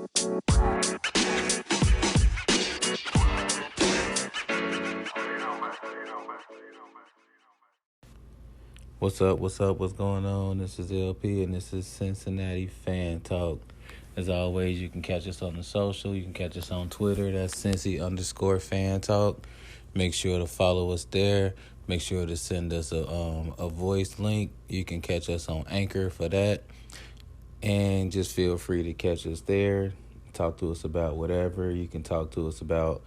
What's up? What's up? What's going on? This is LP and this is Cincinnati Fan Talk. As always, you can catch us on the social. You can catch us on Twitter. That's Cincy_Fan Talk. Make sure to follow us there. Make sure to send us a voice link. You can catch us on Anchor for that. And just feel free to catch us there. Talk to us about whatever. You can talk to us about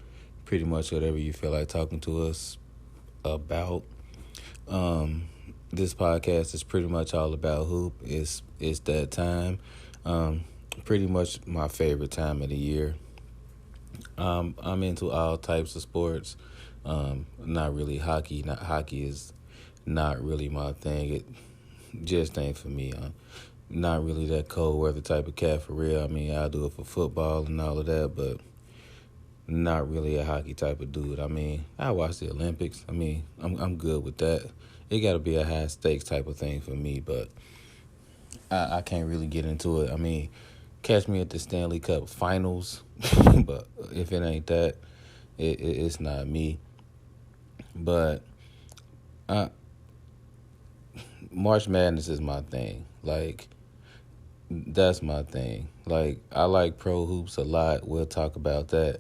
pretty much whatever you feel like talking to us about. This podcast is pretty much all about hoop. It's that time. Pretty much my favorite time of the year. I'm into all types of sports. Not really hockey. Hockey is not really my thing. It just ain't for me. Not really that cold weather type of cat for real. I mean, I do it for football and all of that, but not really a hockey type of dude. I mean, I watch the Olympics. I mean, I'm good with that. It got to be a high stakes type of thing for me, but I can't really get into it. I mean, catch me at the Stanley Cup Finals, but if it ain't that, it's not me. But March Madness is my thing. Like, that's my thing. Like, I like pro hoops a lot. We'll talk about that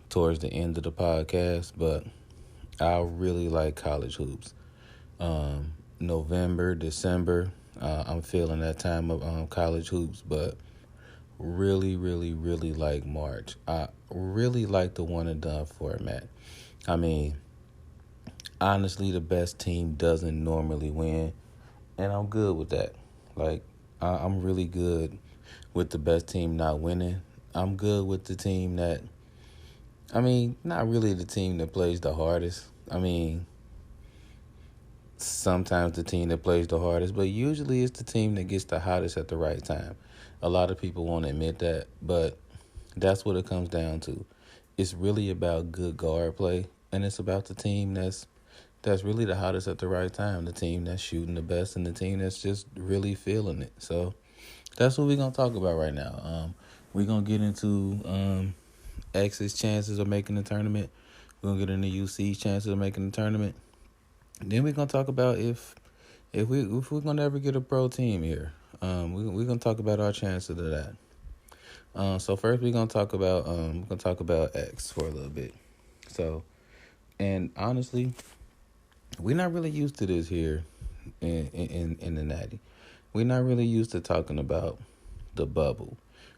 towards the end of the podcast, but I really like college hoops. November, December, I'm feeling that time of college hoops, but really, really, really like March. I really like the one and done format. I mean, honestly, the best team doesn't normally win, and I'm good with that. Like, I'm really good with the best team not winning. I'm good with the team that, I mean, not really the team that plays the hardest. I mean, sometimes the team that plays the hardest, but usually it's the team that gets the hottest at the right time. A lot of people won't admit that, but that's what it comes down to. It's really about good guard play, and it's about the team that's really the hottest at the right time, the team that's shooting the best, and the team that's just really feeling it. So that's what we're going to talk about right now. We're going to get into X's chances of making the tournament. We're going to get into UC's chances of making the tournament. Then we're going to talk about if we're going to ever get a pro team here. We're going to talk about our chances of that. So first we're going to talk about X for a little bit. So, and honestly, we're not really used to this here in the Nati. We're not really used to talking about the bubble.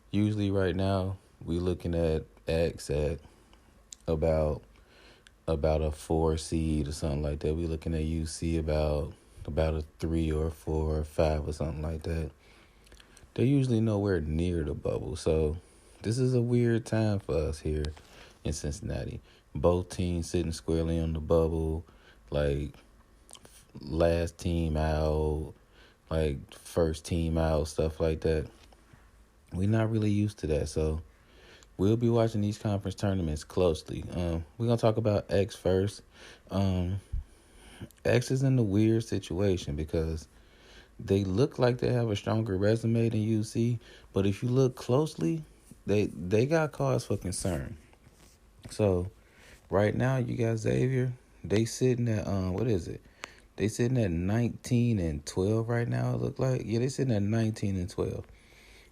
Usually right now, we're looking at X at about a 4 seed or something like that. We're looking at UC about a 3 or 4 or 5 or something like that. They're usually nowhere near the bubble. So this is a weird time for us here in Cincinnati. Both teams sitting squarely on the bubble, like last team out, like first team out, stuff like that. We're not really used to that, so we'll be watching these conference tournaments closely. We're going to talk about X first. X is in a weird situation because they look like they have a stronger resume than UC, but if you look closely, they got cause for concern. So right now you got Xavier. They sitting at what is it? They sitting at 19-12 right now. It look like they sitting at 19-12.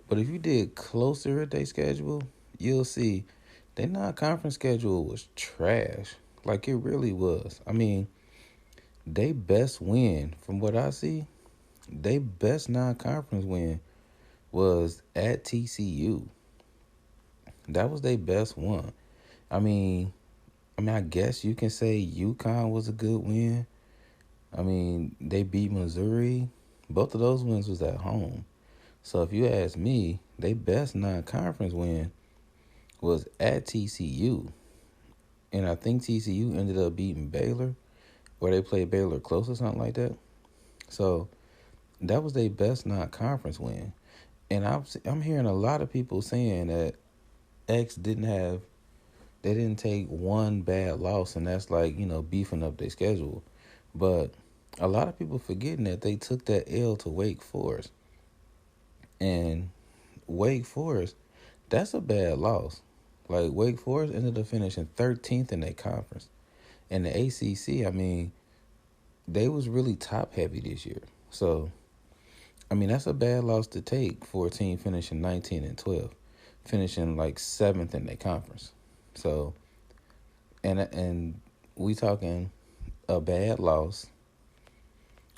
But if you dig closer at their schedule, you'll see their non-conference schedule was trash. Like, it really was. I mean, they best win, from what I see, they best non-conference win was at TCU. That was their best one. I mean, I guess you can say UConn was a good win. I mean, they beat Missouri. Both of those wins was at home. So if you ask me, their best non-conference win was at TCU. And I think TCU ended up beating Baylor, or they played Baylor close or something like that. So that was their best non-conference win. And I'm hearing a lot of people saying that X they didn't take one bad loss, and that's like, beefing up their schedule. But a lot of people forgetting that they took that L to Wake Forest. And Wake Forest, that's a bad loss. Like, Wake Forest ended up finishing 13th in their conference. And the ACC, I mean, they was really top heavy this year. So, I mean, that's a bad loss to take for a team finishing 19 and 12, finishing like 7th in their conference. So, and we talking a bad loss.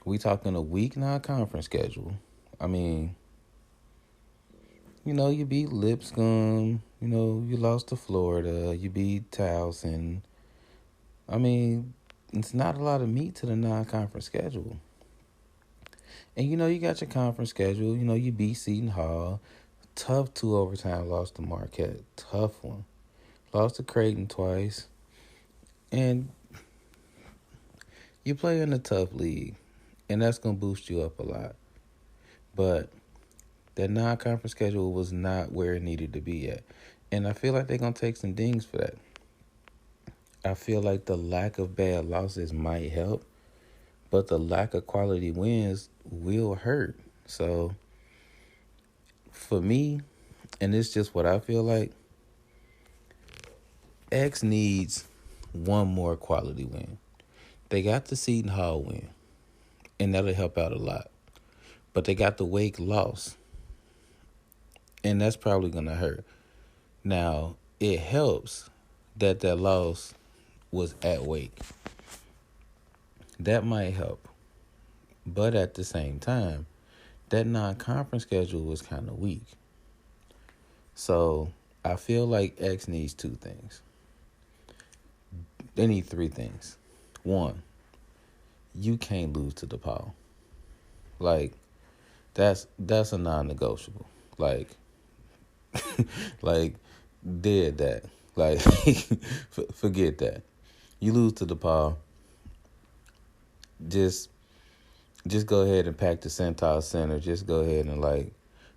We talking a weak non-conference schedule. I mean, you beat Lipscomb. You lost to Florida. You beat Towson. I mean, it's not a lot of meat to the non-conference schedule. And, you got your conference schedule. You beat Seton Hall. Tough 2 overtime loss to Marquette. Tough one. Lost to Creighton twice. And you play in a tough league. And that's going to boost you up a lot. But that non-conference schedule was not where it needed to be at. And I feel like they're going to take some dings for that. I feel like the lack of bad losses might help, but the lack of quality wins will hurt. So, for me, and it's just what I feel like, X needs one more quality win. They got the Seton Hall win, and that'll help out a lot. But they got the Wake loss, and that's probably going to hurt. Now, it helps that loss was at Wake. That might help. But at the same time, that non-conference schedule was kind of weak. So I feel like X needs 2 things. They need 3 things. 1, you can't lose to DePaul. Like, that's a non-negotiable. Like, like, dead that. Like, forget that. You lose to DePaul, just go ahead and pack the Centaur Center. Just go ahead and, like,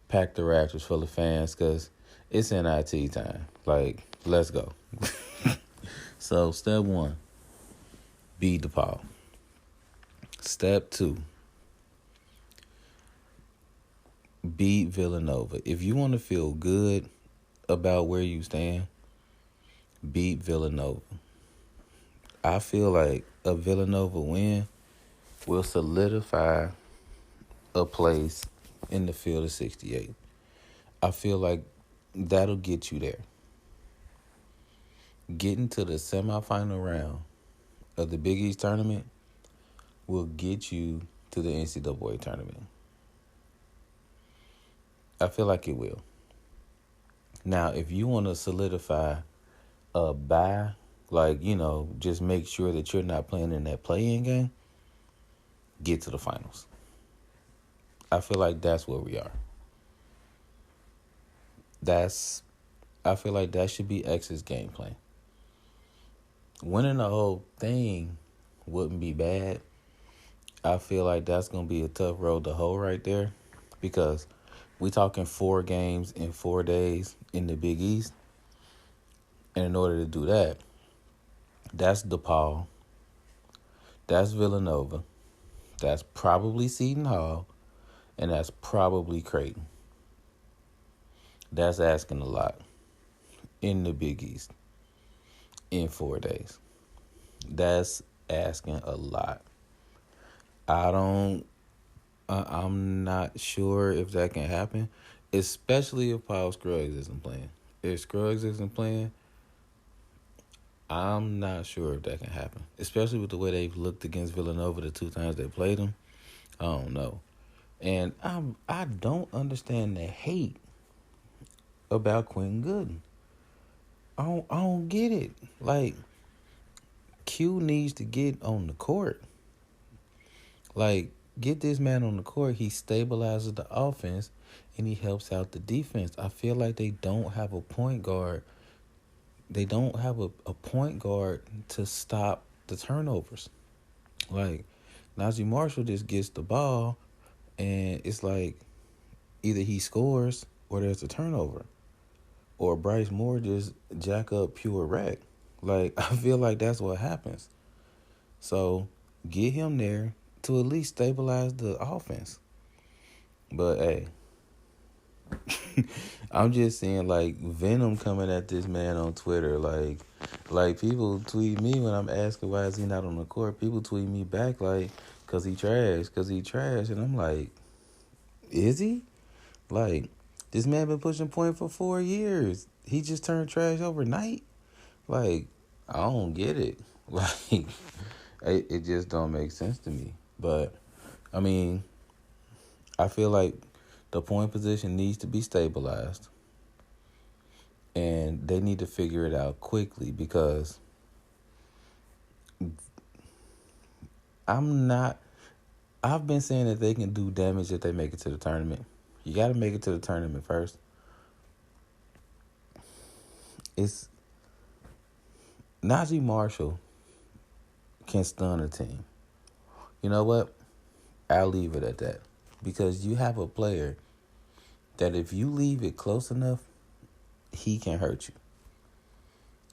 pack the Raptors full of fans because it's NIT time. Like, let's go. So, step 1, beat DePaul. Step 2, beat Villanova. If you want to feel good about where you stand, beat Villanova. I feel like a Villanova win will solidify a place in the field of 68. I feel like that'll get you there. Getting to the semifinal round of the Big East tournament will get you to the NCAA tournament. I feel like it will. Now, if you want to solidify a bye, like, just make sure that you're not playing in that play-in game, get to the finals. I feel like that's where we are. I feel like that should be X's game plan. Winning the whole thing wouldn't be bad. I feel like that's going to be a tough road to hoe right there because we talking 4 games in 4 days in the Big East. And in order to do that, that's DePaul, that's Villanova, that's probably Seton Hall, and that's probably Creighton. That's asking a lot in the Big East in 4 days. That's asking a lot. I'm not sure if that can happen, especially if Paul Scruggs isn't playing. If Scruggs isn't playing, I'm not sure if that can happen, especially with the way they've looked against Villanova the 2 times they played them. I don't know. And I don't understand the hate about Quentin Gooden. I don't get it. Like, Q needs to get on the court. Like, get this man on the court. He stabilizes the offense, and he helps out the defense. I feel like they don't have a point guard. They don't have a point guard to stop the turnovers. Like, Najee Marshall just gets the ball, and it's like either he scores or there's a turnover. Or Bryce Moore just jack up pure rack. Like, I feel like that's what happens. So, get him there to at least stabilize the offense. But, hey, I'm just saying, like, Venom coming at this man on Twitter. Like people tweet me when I'm asking why is he not on the court. People tweet me back like, cause he trash, and I'm like, is he? Like, this man been pushing point for 4 years. He just turned trash overnight. Like, I don't get it. Like, it just don't make sense to me. But I mean, I feel like the point position needs to be stabilized, and they need to figure it out quickly because I'm not. I've been saying that they can do damage if they make it to the tournament. You got to make it to the tournament first. It's Najee Marshall can stun a team. You know what? I'll leave it at that because you have a player that if you leave it close enough, he can hurt you.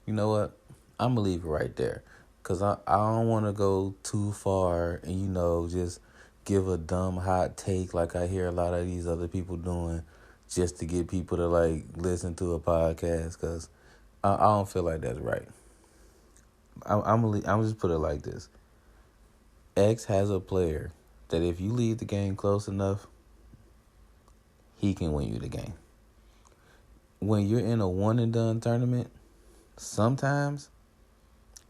You know what? I'm going to leave it right there because I don't want to go too far and, just give a dumb hot take like I hear a lot of these other people doing just to get people to, like, listen to a podcast because I don't feel like that's right. I'm just put it like this. X has a player that if you leave the game close enough, he can win you the game. When you're in a one and done tournament, sometimes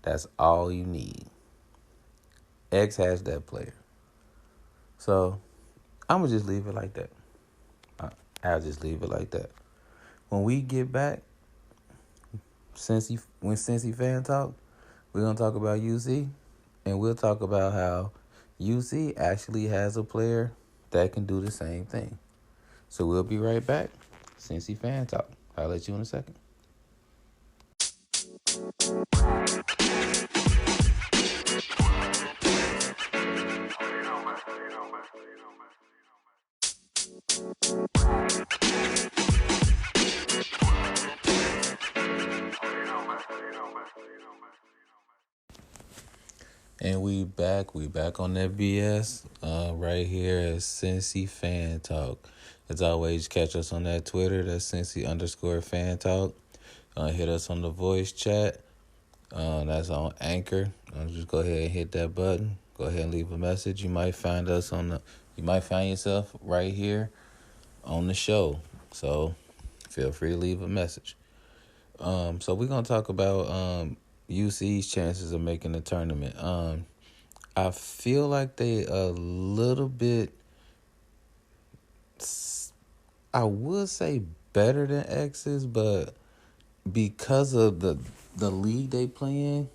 that's all you need. X has that player. So I'm going to just leave it like that. I'll just leave it like that. When we get back, when Cincy fan talk, we're going to talk about UC, and we'll talk about how UC actually has a player that can do the same thing. So we'll be right back. Cincy fan talk. I'll let you in a second. And we back on that BS right here at Cincy Fan Talk. As always, catch us on that Twitter, that's Cincy_Fan Talk. Hit us on the voice chat. That's on Anchor. Just go ahead and hit that button. Go ahead and leave a message. You might find yourself right here on the show. So feel free to leave a message. So we're gonna talk about UC's chances of making the tournament. I feel like they a little bit, I would say better than X's, but because of the league they play in,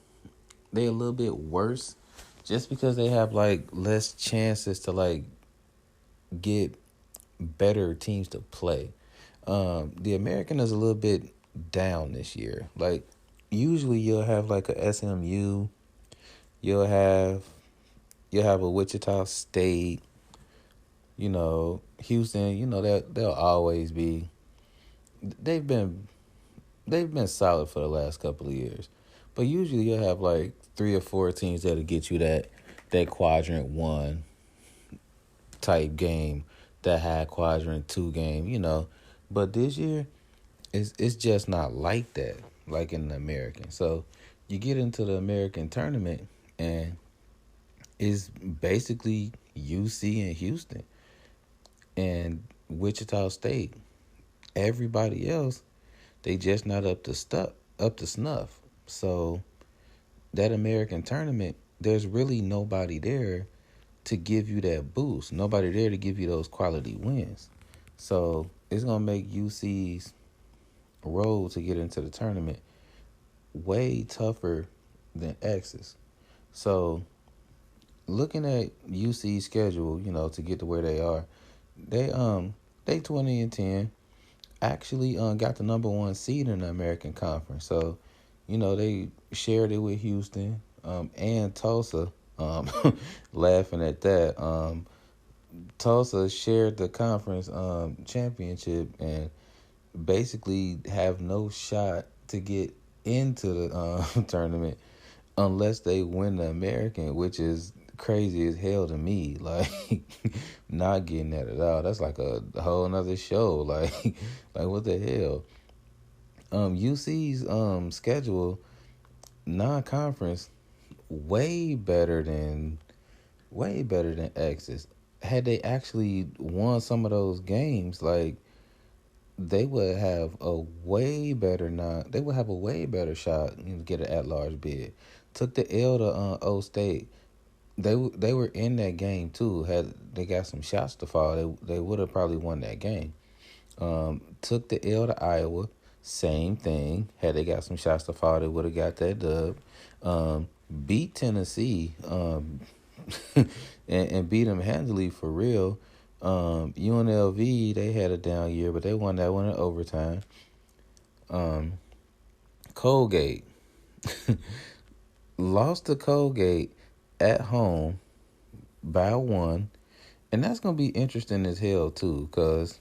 they a little bit worse. Just because they have like less chances to like get better teams to play. The American is a little bit down this year. Like usually you'll have like a SMU, you'll have a Wichita State, Houston, that they'll always be. They've been solid for the last couple of years, but usually you'll have like 3 or 4 teams that'll get you that quadrant 1 type game, that high quadrant 2 game, But this year, it's just not like that, like in the American. So you get into the American tournament, and it's basically UC and Houston and Wichita State. Everybody else, they just not up to snuff. So that American tournament, there's really nobody there to give you that boost. Nobody there to give you those quality wins. So it's going to make UC's road to get into the tournament way tougher than X's. So looking at UC's schedule, to get to where they are, they 20-10. Actually got the number 1 seed in the American Conference. So, they shared it with Houston and Tulsa. Laughing at that. Tulsa shared the conference championship and basically have no shot to get into the tournament unless they win the American, which is crazy as hell to me. Like, not getting that at all. That's like a whole nother show. Like, like what the hell? UC's schedule non-conference way better than X's. Had they actually won some of those games, like they would have a way better not. They would have a way better shot to get an at-large bid. Took the L to O State. They were in that game too. Had they got some shots to fall, they would have probably won that game. Took the L to Iowa. Same thing. Had they got some shots to fall, they would have got that dub. Beat Tennessee. And beat them handily for real. UNLV, they had a down year, but they won that one in overtime. Colgate lost to Colgate at home by one, and that's gonna be interesting as hell too, cause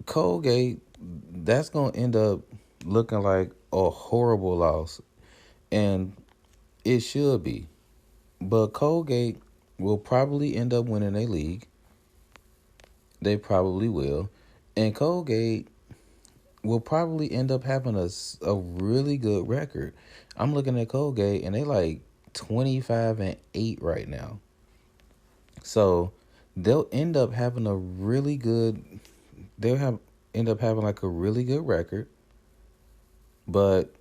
Colgate, that's gonna end up looking like a horrible loss, and it should be. But Colgate will probably end up winning a league. They probably will. And Colgate will probably end up having a really good record. I'm looking at Colgate, and they like 25-8 right now. So they'll end up having a really good. End up having like a really good record. But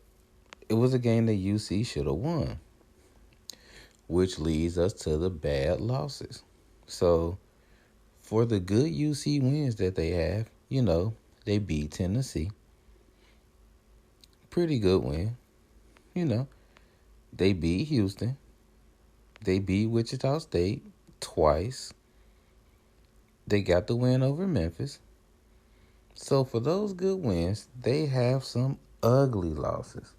it was a game that UC should have won, which leads us to the bad losses. So for the good UC wins that they have, they beat Tennessee. Pretty good win. They beat Houston. They beat Wichita State twice. They got the win over Memphis. So for those good wins, they have some ugly losses.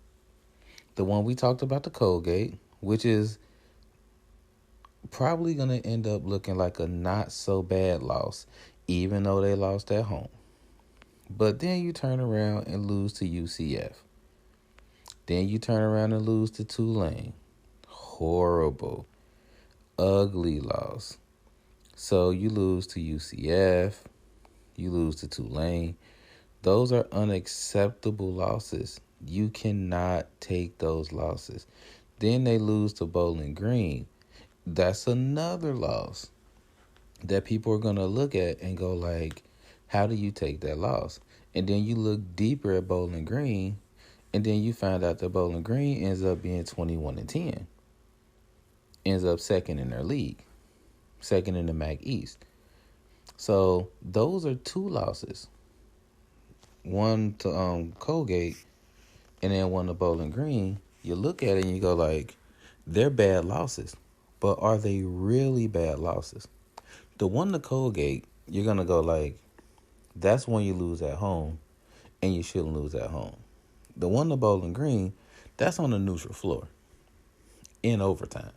The one we talked about, the Colgate, which is probably going to end up looking like a not so bad loss, even though they lost at home. But then you turn around and lose to UCF. Then you turn around and lose to Tulane. Horrible, ugly loss. So you lose to UCF. You lose to Tulane. Those are unacceptable losses. You cannot take those losses. Then they lose to Bowling Green. That's another loss that people are going to look at and go like, how do you take that loss? And then you look deeper at Bowling Green, and then you find out that Bowling Green ends up being 21-10. Ends up second in their league. Second in the MAC East. So those are two losses. One to Colgate, and then one to Bowling Green. You look at it and you go like, they're bad losses. But are they really bad losses? The one to Colgate, you're going to go like, that's when you lose at home, and you shouldn't lose at home. The one to Bowling Green, that's on the neutral floor in overtime.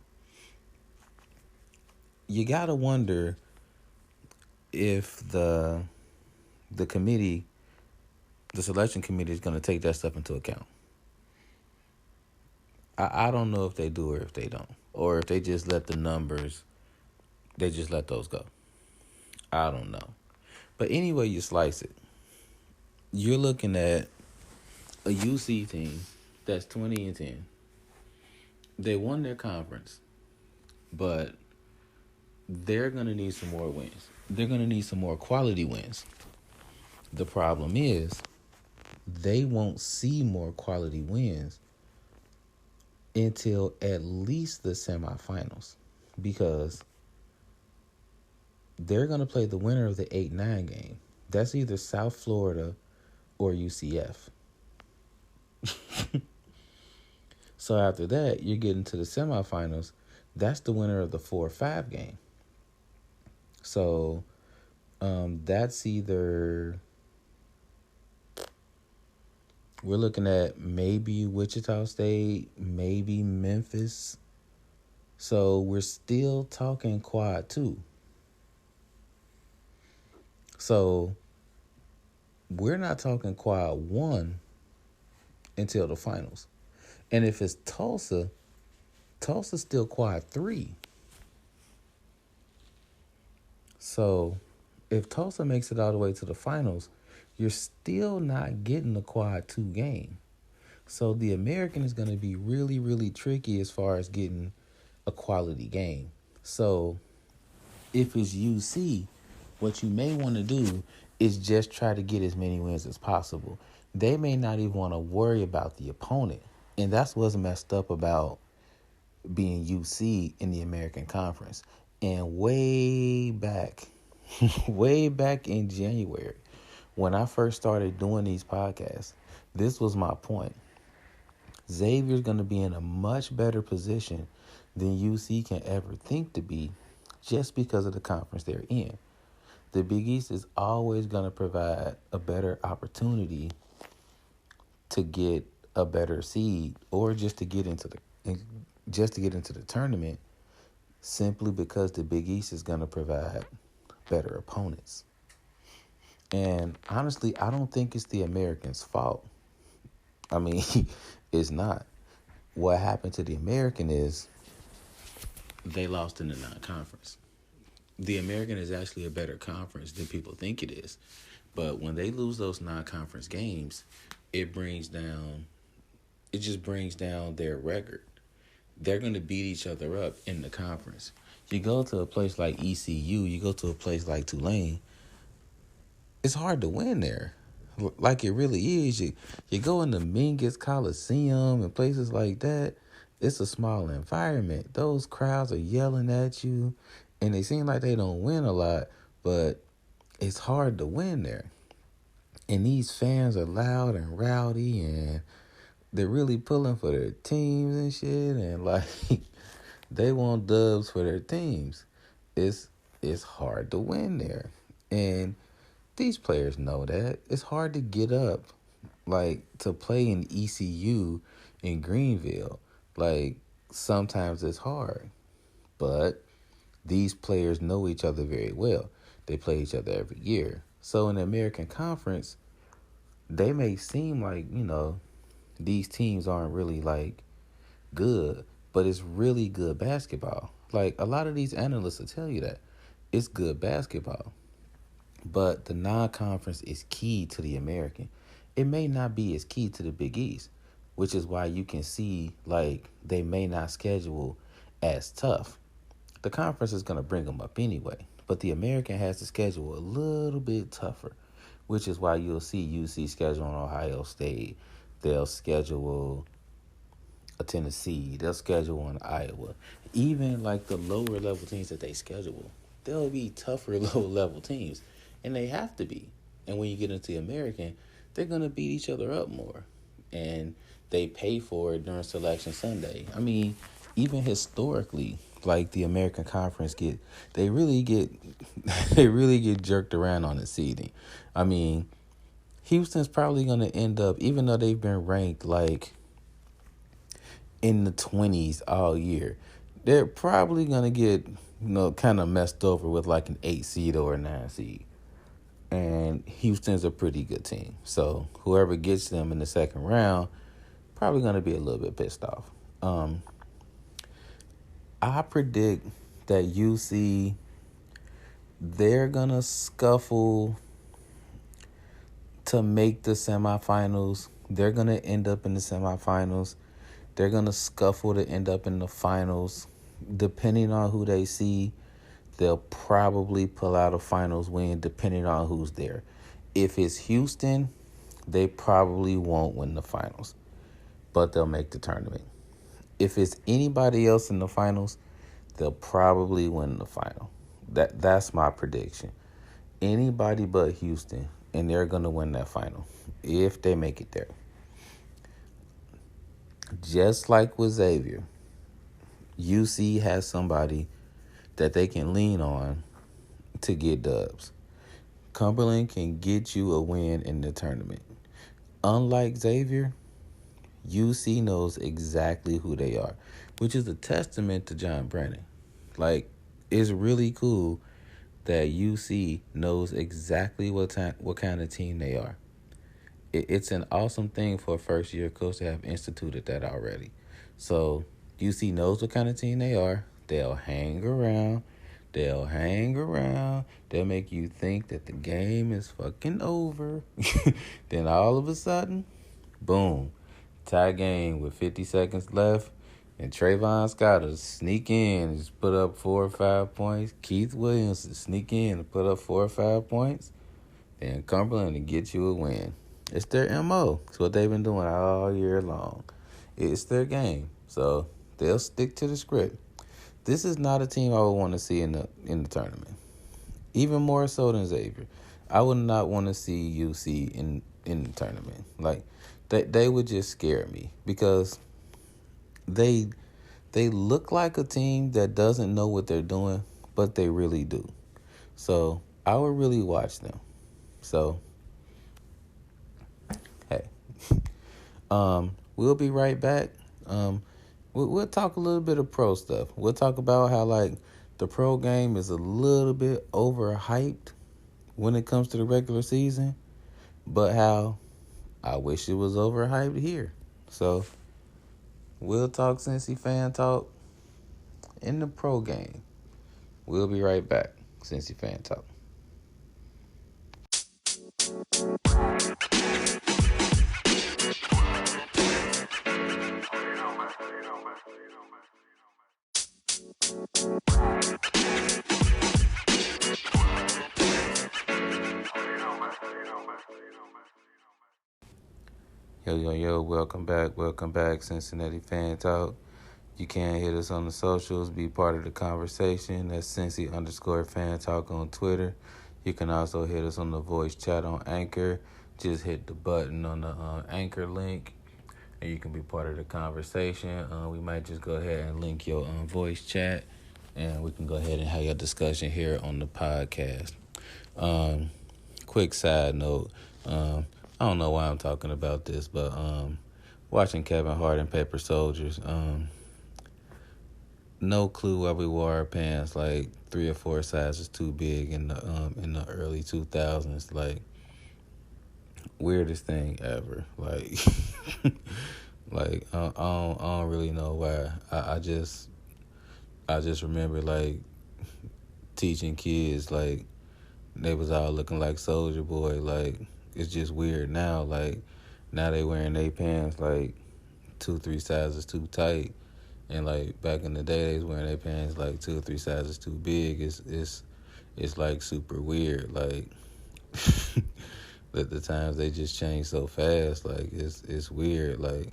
You got to wonder if the committee, the selection committee, is going to take that stuff into account. I don't know if they do or if they don't. Or if they just let the numbers, they just let those go. I don't know. But anyway you slice it, you're looking at a UC team that's 20-10. They won their conference, but they're going to need some more wins. They're going to need some more quality wins. The problem is they won't see more quality wins until at least the semifinals, because they're going to play the winner of the 8-9 game. That's either South Florida or UCF. So after that, you're getting to the semifinals. That's the winner of the 4-5 game. So that's either, we're looking at maybe Wichita State, maybe Memphis. So we're still talking quad 2. So we're not talking quad 1 until the finals. And if it's Tulsa, Tulsa's still quad 3. So if Tulsa makes it all the way to the finals, you're still not getting the quad two game. So the American is going to be really, really tricky as far as getting a quality game. So if it's UC, what you may want to do is just try to get as many wins as possible. They may not even want to worry about the opponent. And that's what's messed up about being UC in the American Conference. And way back, way back in January, when I first started doing these podcasts, this was my point. Xavier's going to be in a much better position than UC can ever think to be just because of the conference they're in. The Big East is always going to provide a better opportunity to get a better seed or just to get into the tournament simply because the Big East is going to provide better opponents. And honestly, I don't think it's the Americans' fault. I mean, it's not. What happened to the American is they lost in the non-conference. The American is actually a better conference than people think it is. But when they lose those non-conference games, it just brings down their record. They're going to beat each other up in the conference. You go to a place like ECU, you go to a place like Tulane, it's hard to win there. Like it really is. You go in the Mingus Coliseum and places like that, it's a small environment. Those crowds are yelling at you, and they seem like they don't win a lot, but it's hard to win there. And these fans are loud and rowdy, and they're really pulling for their teams and shit, and like they want dubs for their teams. It's hard to win there, and these players know that. It's hard to get up, like, to play in ECU in Greenville. Like, sometimes it's hard. But these players know each other very well. They play each other every year. So in the American Conference, they may seem like, these teams aren't really, like, good. But it's really good basketball. Like, a lot of these analysts will tell you that. It's good basketball. But the non-conference is key to the American. It may not be as key to the Big East, which is why you can see, like, they may not schedule as tough. The conference is going to bring them up anyway, but the American has to schedule a little bit tougher, which is why you'll see UC schedule on Ohio State. They'll schedule a Tennessee. They'll schedule on Iowa. Even, like, the lower level teams that they schedule, they'll be tougher lower level teams. And they have to be. And when you get into the American, they're going to beat each other up more. And they pay for it during Selection Sunday. I mean, even historically, like the American Conference they really get jerked around on the seeding. I mean, Houston's probably going to end up, even though they've been ranked like in the 20s all year, they're probably going to get, kind of messed over with like an 8 seed or a 9 seed. And Houston's a pretty good team. So whoever gets them in the second round, probably going to be a little bit pissed off. I predict that UC, they're going to scuffle to make the semifinals. They're going to end up in the semifinals. They're going to scuffle to end up in the finals. Depending on who they see, they'll probably pull out a finals win depending on who's there. If it's Houston, they probably won't win the finals, but they'll make the tournament. If it's anybody else in the finals, they'll probably win the final. That's my prediction. Anybody but Houston, and they're going to win that final if they make it there. Just like with Xavier, UC has somebody that they can lean on to get dubs. Cumberland can get you a win in the tournament. Unlike Xavier, UC knows exactly who they are, which is a testament to John Brennan. Like, it's really cool that UC knows exactly what kind of team they are. It's an awesome thing for a first-year coach to have instituted that already. So UC knows what kind of team they are. They'll hang around. They'll hang around. They'll make you think that the game is fucking over. Then all of a sudden, boom, tie game with 50 seconds left. And Trayvon Scott will sneak in and just put up 4 or 5 points. Keith Williams will sneak in and put up 4 or 5 points. Then Cumberland to get you a win. It's their MO. It's what they've been doing all year long. It's their game. So they'll stick to the script. This is not a team I would want to see in the tournament. Even more so than Xavier. I would not want to see UC in the tournament. Like, they would just scare me because they look like a team that doesn't know what they're doing, but they really do. So I would really watch them. So, hey, we'll be right back. We'll talk a little bit of pro stuff. We'll talk about how, like, the pro game is a little bit overhyped when it comes to the regular season, but how I wish it was overhyped here. So, we'll talk Cincy fan talk in the pro game. We'll be right back. Cincy fan talk. Yo, welcome back, Cincinnati Fan Talk. You can hit us on the socials, be part of the conversation. That's Cincy_Fan Talk on Twitter. You can also hit us on the voice chat on Anchor. Just hit the button on the Anchor link, and you can be part of the conversation. We might just go ahead and link your voice chat, and we can go ahead and have your discussion here on the podcast. Quick side note, I don't know why I'm talking about this, but watching Kevin Hart and Paper Soldiers, no clue why we wore our pants like 3 or 4 sizes too big in the early 2000s. Like, weirdest thing ever. Like, like I don't really know why. I just remember, like, teaching kids, like, they was all looking like Soldier Boy. Like, it's just weird now. Like, now they wearing their pants like 2-3 sizes too tight, and like back in the day they was wearing their pants like 2 or 3 sizes too big. It's like super weird. Like, the times they just change so fast. Like, it's weird. Like,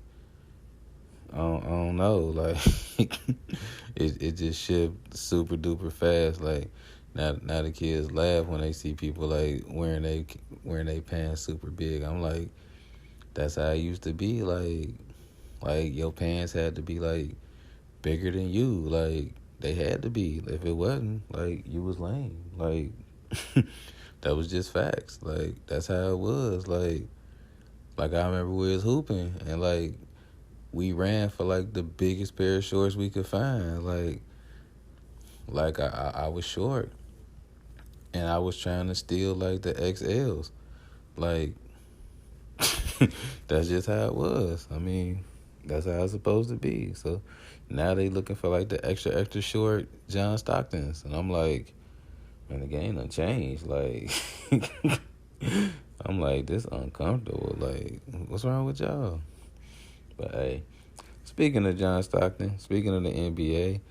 I don't know. Like, it just shift super duper fast. Like, now the kids laugh when they see people like wearing they pants super big. I'm like, that's how it used to be. Like your pants had to be like bigger than you. Like, they had to be. If it wasn't, like, you was lame. Like, that was just facts. Like, that's how it was. Like I remember we was hooping and like we ran for like the biggest pair of shorts we could find. Like I was short. And I was trying to steal, like, the XLs. Like, that's just how it was. I mean, that's how it's supposed to be. So now they looking for, like, the extra short John Stocktons. And I'm like, man, the game done changed. Like, I'm like, this uncomfortable. Like, what's wrong with y'all? But, hey, speaking of John Stockton, speaking of the NBA,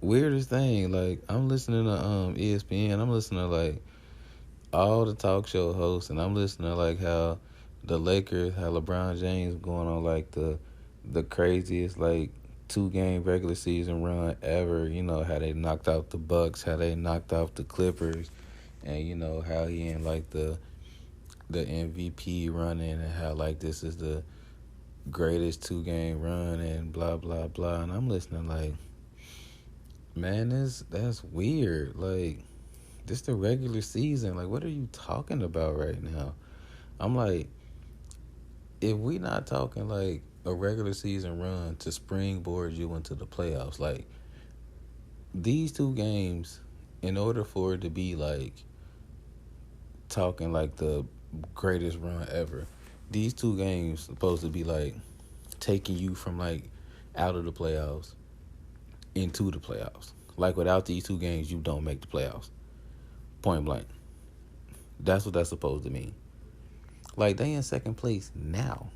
weirdest thing, like, I'm listening to ESPN. I'm listening to, like, all the talk show hosts, and I'm listening to, like, how the Lakers, how LeBron James going on, like, the craziest, like, 2-game regular season run ever. You know, how they knocked out the Bucks, how they knocked out the Clippers, and, you know, how he in, like, the MVP running, and how, like, this is the greatest 2-game run, and blah, blah, blah. And I'm listening, like, man, that's weird. Like, this the regular season. Like, what are you talking about right now? I'm like, if we not talking like a regular season run to springboard you into the playoffs, like, these 2 games, in order for it to be like talking like the greatest run ever, these 2 games supposed to be like taking you from like out of the playoffs into the playoffs. Like, without these 2 games, you don't make the playoffs. Point blank. That's what that's supposed to mean. Like, they in second place now.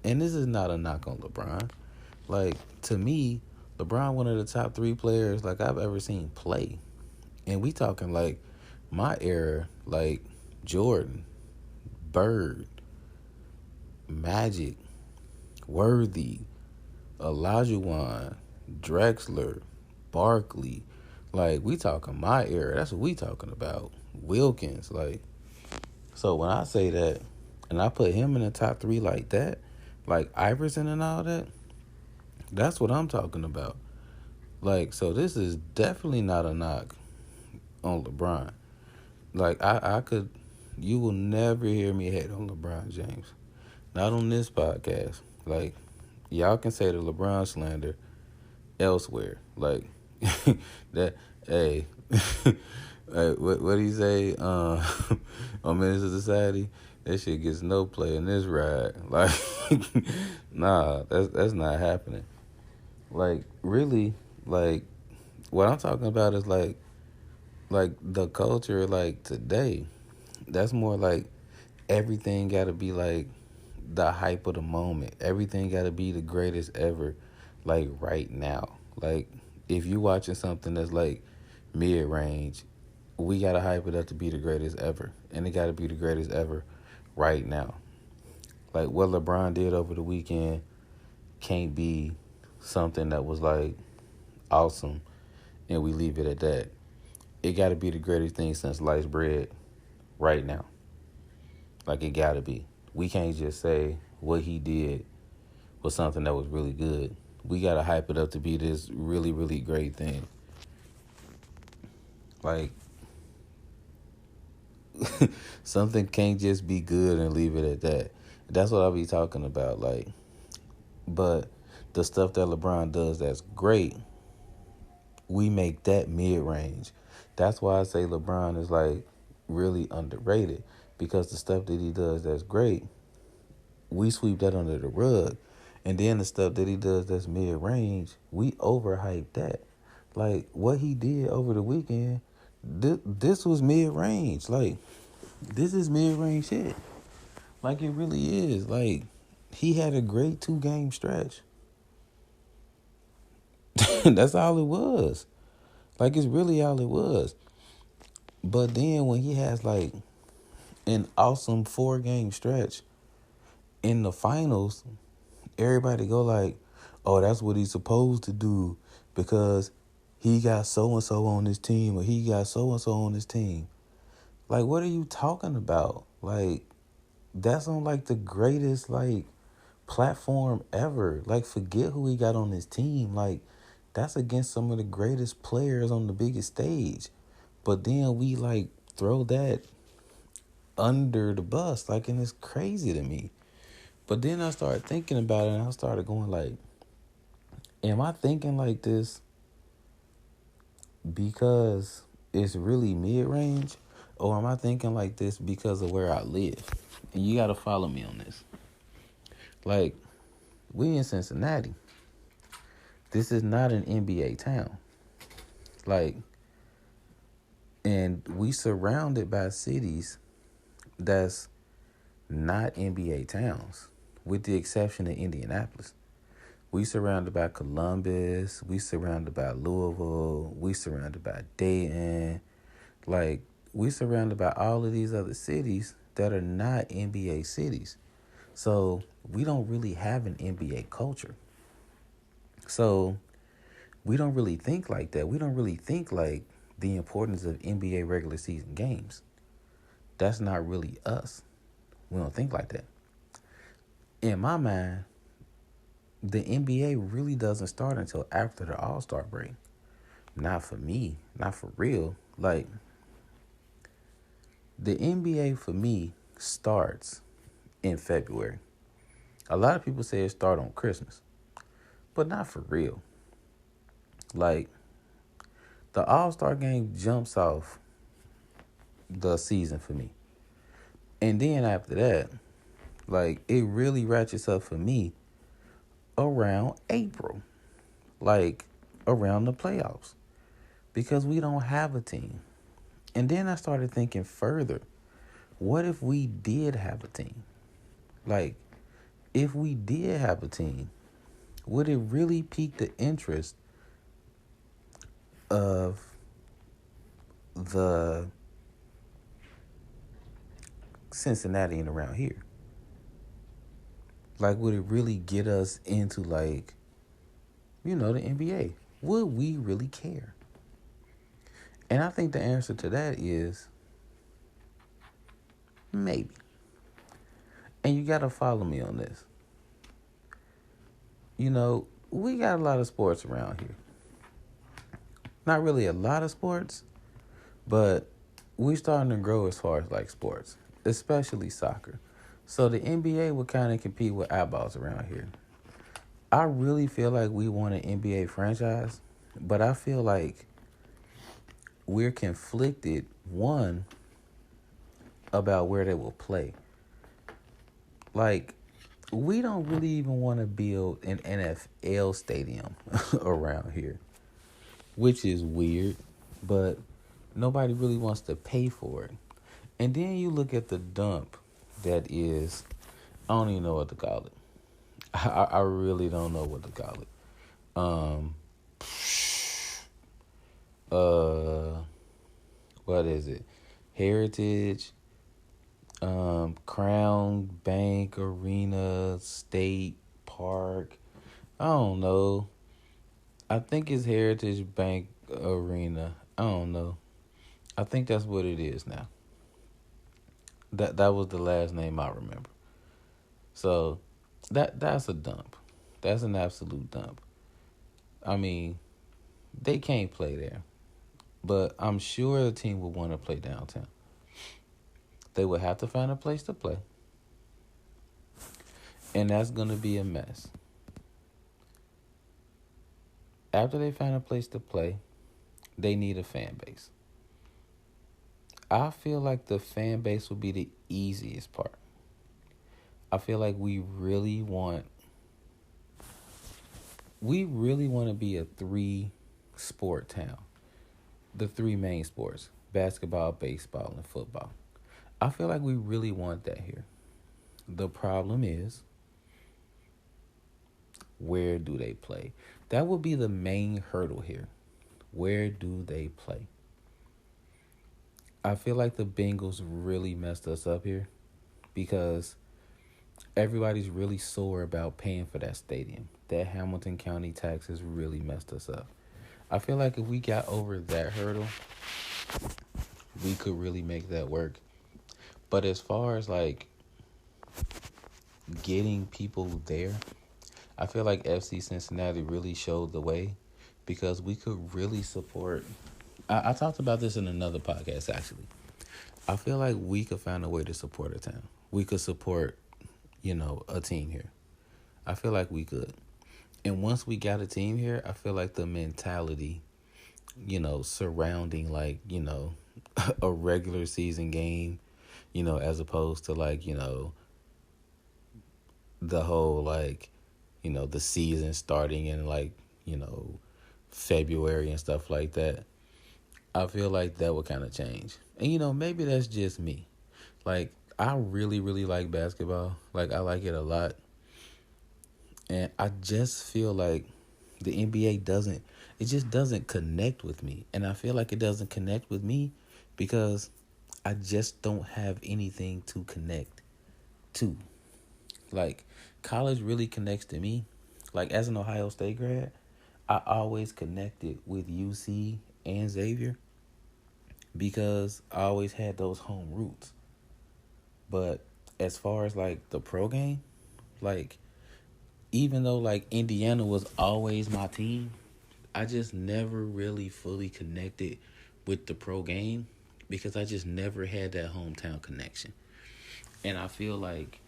And this is not a knock on LeBron. Like, to me, LeBron one of the top 3 players like I've ever seen play. And we talking like my era, like Jordan, Bird, Magic, Worthy, Olajuwon, Drexler, Barkley. Like, we talking my era. That's what we talking about. Wilkins. Like, so when I say that, and I put him in the top 3 like that, like Iverson and all that, that's what I'm talking about. Like, so this is definitely not a knock on LeBron. Like, I could, you will never hear me hate on LeBron James. Not on this podcast. Like, y'all can say the LeBron slander elsewhere. Like, that, hey, hey, what do you say on Minister Society? That shit gets no play in this ride. Like, nah, that's not happening. Like, really, like, what I'm talking about is like the culture, like, today. That's more like everything got to be like the hype of the moment. Everything got to be the greatest ever, like, right now. Like, if you watching something that's like mid-range, we got to hype it up to be the greatest ever. And it got to be the greatest ever right now. Like, what LeBron did over the weekend can't be something that was like awesome and we leave it at that. It got to be the greatest thing since sliced bread right now. Like, it got to be. We can't just say what he did was something that was really good. We got to hype it up to be this really, really great thing. Like, something can't just be good and leave it at that. That's what I'll be talking about. Like, but the stuff that LeBron does that's great, we make that mid-range. That's why I say LeBron is like really underrated, because the stuff that he does that's great, we sweep that under the rug. And then the stuff that he does that's mid-range, we overhype that. Like, what he did over the weekend, this was mid-range. Like, this is mid-range shit. Like, it really is. Like, he had a great 2-game stretch. That's all it was. Like, it's really all it was. But then when he has, like, an awesome 4-game stretch in the finals, everybody go like, oh, that's what he's supposed to do because he got so-and-so on his team or he got so-and-so on his team. Like, what are you talking about? Like, that's on, like, the greatest, like, platform ever. Like, forget who he got on his team. Like, that's against some of the greatest players on the biggest stage. But then we, like, throw that under the bus. Like, and it's crazy to me. But then I started thinking about it, and I started going like, am I thinking like this because it's really mid-range? Or am I thinking like this because of where I live? And you got to follow me on this. Like, we in Cincinnati. This is not an NBA town. Like, and we surrounded by cities that's not NBA towns, with the exception of Indianapolis. We surrounded by Columbus. We surrounded by Louisville. We surrounded by Dayton. Like, we surrounded by all of these other cities that are not NBA cities. So we don't really have an NBA culture. So we don't really think like that. We don't really think like the importance of NBA regular season games. That's not really us. We don't think like that. In my mind, the NBA really doesn't start until after the All-Star break. Not for me. Not for real. Like, the NBA for me starts in February. A lot of people say it start on Christmas, but not for real. Like, the All-Star game jumps off the season for me. And then after that, like, it really ratchets up for me around April. Like, around the playoffs. because we don't have a team. And then I started thinking further. What if we did have a team? Like, if we did have a team, would it really pique the interest of the Cincinnati and around here? Like, would it really get us into, like, the NBA? Would we really care? And I think the answer to that is maybe. And you got to follow me on this. We got a lot of sports around here. Not really a lot of sports, but we starting to grow as far as like sports, especially soccer. So the NBA would kind of compete with eyeballs around here. I really feel like we want an NBA franchise, but I feel like we're conflicted, one, about where they will play. Like, we don't really even want to build an NFL stadium around here, which is weird, but nobody really wants to pay for it. And then you look at the dump that is, I don't even know what to call it. I really don't know what to call it. What is it? Heritage, Crown Bank Arena, State Park. I don't know. I think it's Heritage Bank Arena. I don't know. I think that's what it is now. That was the last name I remember. So that's a dump. That's an absolute dump. I mean, they can't play there. But I'm sure the team would want to play downtown. They would have to find a place to play. And that's going to be a mess. After they find a place to play, they need a fan base. I feel like the fan base will be the easiest part. I feel like we really want to be a 3-sport town. The 3 main sports: basketball, baseball, and football. I feel like we really want that here. The problem is, where do they play? That will be the main hurdle here. Where do they play? I feel like the Bengals really messed us up here because everybody's really sore about paying for that stadium. That Hamilton County tax has really messed us up. I feel like if we got over that hurdle, we could really make that work. But as far as like getting people there, I feel like FC Cincinnati really showed the way because we could really support. I talked about this in another podcast, actually. I feel like we could find a way to support a town. We could support, a team here. I feel like we could. And once we got a team here, I feel like the mentality, surrounding like, a regular season game, as opposed to like, the whole like, the season starting in like, February and stuff like that. I feel like that would kind of change. And, maybe that's just me. Like, I really, really like basketball. Like, I like it a lot. And I just feel like the NBA doesn't connect with me. And I feel like it doesn't connect with me because I just don't have anything to connect to. Like, college really connects to me. Like, as an Ohio State grad, I always connected with UC and Xavier because I always had those home roots. But as far as, like, the pro game, like, even though, like, Indiana was always my team, I just never really fully connected with the pro game because I just never had that hometown connection. And I feel like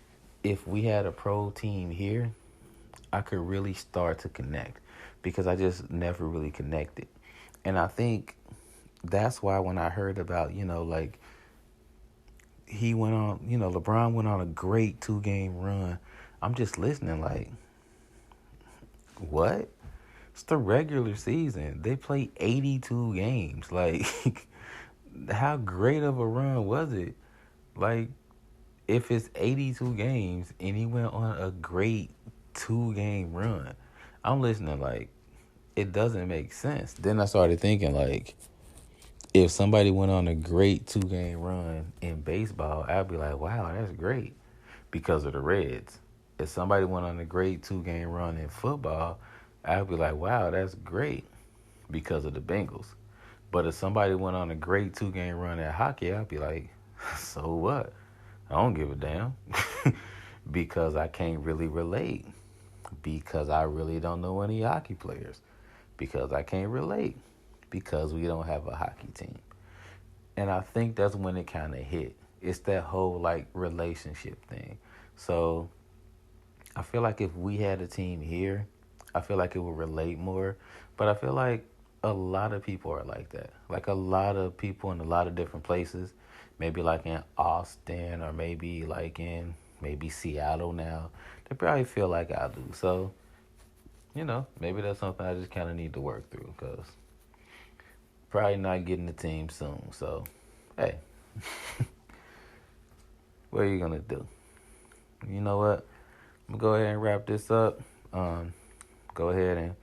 if we had a pro team here, I could really start to connect because I just never really connected. And I think that's why when I heard about, like, he went on, LeBron went on a great 2-game run, I'm just listening like, what? It's the regular season. They play 82 games. Like, how great of a run was it? Like, if it's 82 games and he went on a great 2 game run, I'm listening like, it doesn't make sense. Then I started thinking, like, if somebody went on a great 2 game run in baseball, I'd be like, wow, that's great because of the Reds. If somebody went on a great 2 game run in football, I'd be like, wow, that's great because of the Bengals. But if somebody went on a great 2 game run at hockey, I'd be like, so what? I don't give a damn because I can't really relate because I really don't know any hockey players because I can't relate because we don't have a hockey team. And I think that's when it kind of hit. It's that whole like relationship thing. So I feel like if we had a team here, I feel like it would relate more. But I feel like a lot of people are like that. Like a lot of people in a lot of different places. Maybe like in Austin or maybe like in maybe Seattle now. They probably feel like I do. So, maybe that's something I just kind of need to work through because probably not getting the team soon. So, hey, what are you going to do? You know what? I'm going to go ahead and wrap this up. Go ahead and,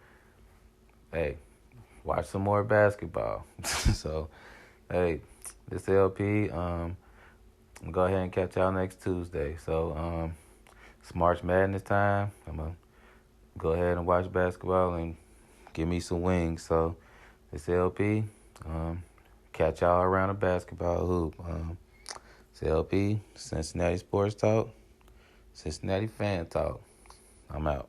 hey, watch some more basketball. So, hey, this LP, go ahead and catch y'all next Tuesday. So, it's March Madness time. I'm going to go ahead and watch basketball and give me some wings. So, this LP, catch y'all around the basketball hoop. It's LP, Cincinnati Sports Talk, Cincinnati Fan Talk. I'm out.